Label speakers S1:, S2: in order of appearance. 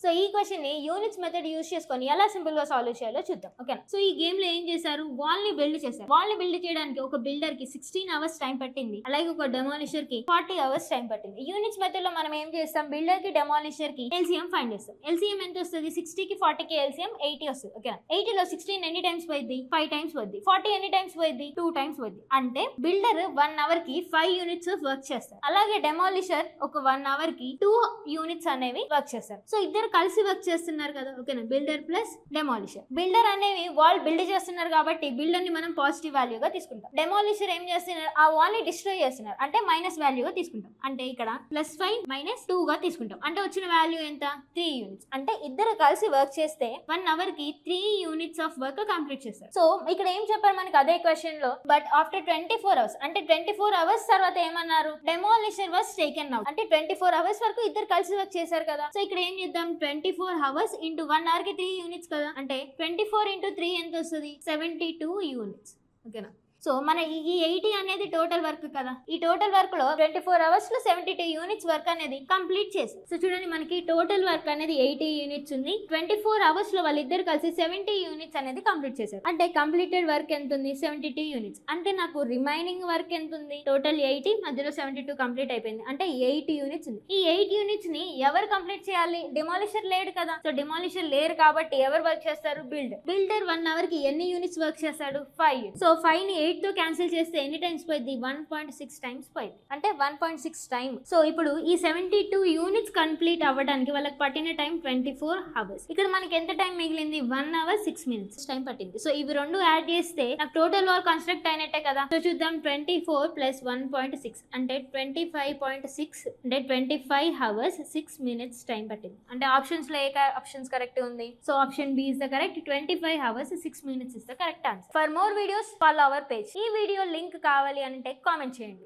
S1: So ఈ question ని units method use చేసుకొని ఎలా సింపుల్ గా సాల్వ్ చేయాలో చూద్దాం. ఓకేనా? సో ఈ గేమ్ లో ఏం చేశారు, వాల్ ని బిల్డ్ చేశారు. వాల్ ని బిల్డ్ చేయడానికి ఒక బిల్డర్ కి 16 అవర్స్ టైం పట్టింది, అలాగే ఒక డెమాలిషర్ కి 40 అవర్స్ టైం పట్టింది. యూనిట్స్ మెథడ్ లో మనం ఏం చేస్తాం, బిల్డర్ కి డెమాలిషర్ కి ఎల్సిఎం ఫైండ్ చేస్తాం. ఎల్సిఎం ఎంత వస్తుంది, 60 కి 40 కి ఎల్సిఎం 80 వస్తుంది. ఓకేనా? 80 లో 16 ఎన్ని టైమ్స్ పోయింది, 5 టైమ్స్ పోయింది. 40 ఎన్ని టైమ్స్ పోయింది, 2 టైమ్స్ పోయింది. అంటే బిల్డర్ 1 అవర్ కి 5 యూనిట్స్ వర్క్ చేస్తారు. అలాగే డెమాలిషర్ ఒక 1 అవర్ కి 2 యూనిట్స్ అనేవి వర్క్ చేస్తారు. సో ఇద్దరు కలిసి వర్క్ చేస్తున్నారు కదా. ఓకేనా? Builder plus demolisher. బిల్డర్ అనేవి వాల్ బిల్డ్ చేస్తున్నారు కాబట్టి బిల్డర్ ని మనం పాజిటివ్ వాల్యూగా తీసుకుంటాం. డెమాలిషర్ ఏం చేస్తున్నారు, ఆ వాల్ ని డిస్ట్రాయ్ చేస్తున్నారు అంటే మైనస్ వాల్యూగా తీసుకుంటాం. అంటే ఇక్కడ +5 -2 గా తీసుకుంటాం. అంటే వచ్చిన వాల్యూ ఎంత, 3 యూనిట్స్. అంటే ఇద్దరు కలిసి వర్క్ చేస్తే 1 అవర్ కి 3 యూనిట్స్ ఆఫ్ వర్క్ కంప్లీట్ చేస్తారు. సో ఇక్కడ ఏం చెప్పారు మనకి అదే క్వశ్చన్ లో, బట్ ఆఫ్టర్ 24 అవర్స్ అంటే 24 అవర్స్ తర్వాత ఏమన్నారు, డెమాలిషర్ వాస్ టేకెన్ అవుట్. అంటే 24 అవర్స్ వరకు ఇద్దరు కలిసి వర్క్ చేశారు కదా. సో ఇక్కడ ఏం చేద్దాం, 24 అవర్స్ ఇంటూ 1 అవర్ కి 3 యూనిట్స్ కదా. అంటే 24 ఇంటూ 3 ఎంత వస్తుంది, 72 యూనిట్స్. ఓకేనా? సో మన ఈ 80 అనేది టోటల్ వర్క్ కదా. ఈ టోటల్ వర్క్ లో 24 అవర్స్ లో 72 యూనిట్స్ వర్క్ అనేది కంప్లీట్ చేసి. సో చూడండి, మనకి టోటల్ వర్క్ అనేది 80 యూనిట్స్ ఉంది. 24 అవర్స్ లో వాళ్ళిద్దరు కలిసి 70 యూనిట్స్ అనేది కంప్లీట్ చేశారు. అంటే కంప్లీటెడ్ వర్క్ ఎంత ఉంది, 72 యూనిట్స్. అంటే నాకు రిమైనింగ్ వర్క్ ఎంత ఉంది, టోటల్ 80 మధ్యలో 72 కంప్లీట్ అయిపోయింది. అంటే 8 యూనిట్స్ ఉంది. ఈ 8 యూనిట్స్ ని ఎవరు కంప్లీట్ చేయాలి, డెమాలిషర్ లేడు కదా. సో డెమాలిషర్ లేరు కాబట్టి ఎవరు వర్క్ చేస్తారు, బిల్డర్. బిల్డర్ 1 అవర్ కి ఎన్ని యూనిట్స్ వర్క్ చేస్తాడు, 5. సో 5 ని 8 తో క్యాన్సిల్ చేస్తే ఎన్ని టైమ్స్ పోయింది, 1.6 టైమ్స్ పోయింది. అంటే 1.6 టైమ్. సో ఇప్పుడు ఈ 72 యూనిట్స్ కంప్లీట్ అవ్వడానికి వాళ్ళకి పట్టిన టైం 24 అవర్స్. ఇక్కడ మనకి ఎంత టైం మిగిలింది, 1 అవర్ 6 మినిట్స్ టైం పట్టింది. సో ఇవి రెండు యాడ్ చేస్తే నాకు టోటల్ వర్క్ కన్స్ట్రక్ట్ అయినట్టే కదా. సో చూద్దాం, 24 + 1.6 అంటే 25.6 అంటే 25 అవర్స్ 6 మినిట్స్ టైం పట్టింది. అంటే ఆప్షన్స్ లో ఏ ఆప్షన్స్ కరెక్ట్ ఉంది, so option B is the correct. 25 hours 6 minutes is the correct answer. For more videos follow our page. ఈ వీడియో లింక్ కావాలి అంటే కామెంట్ చేయండి.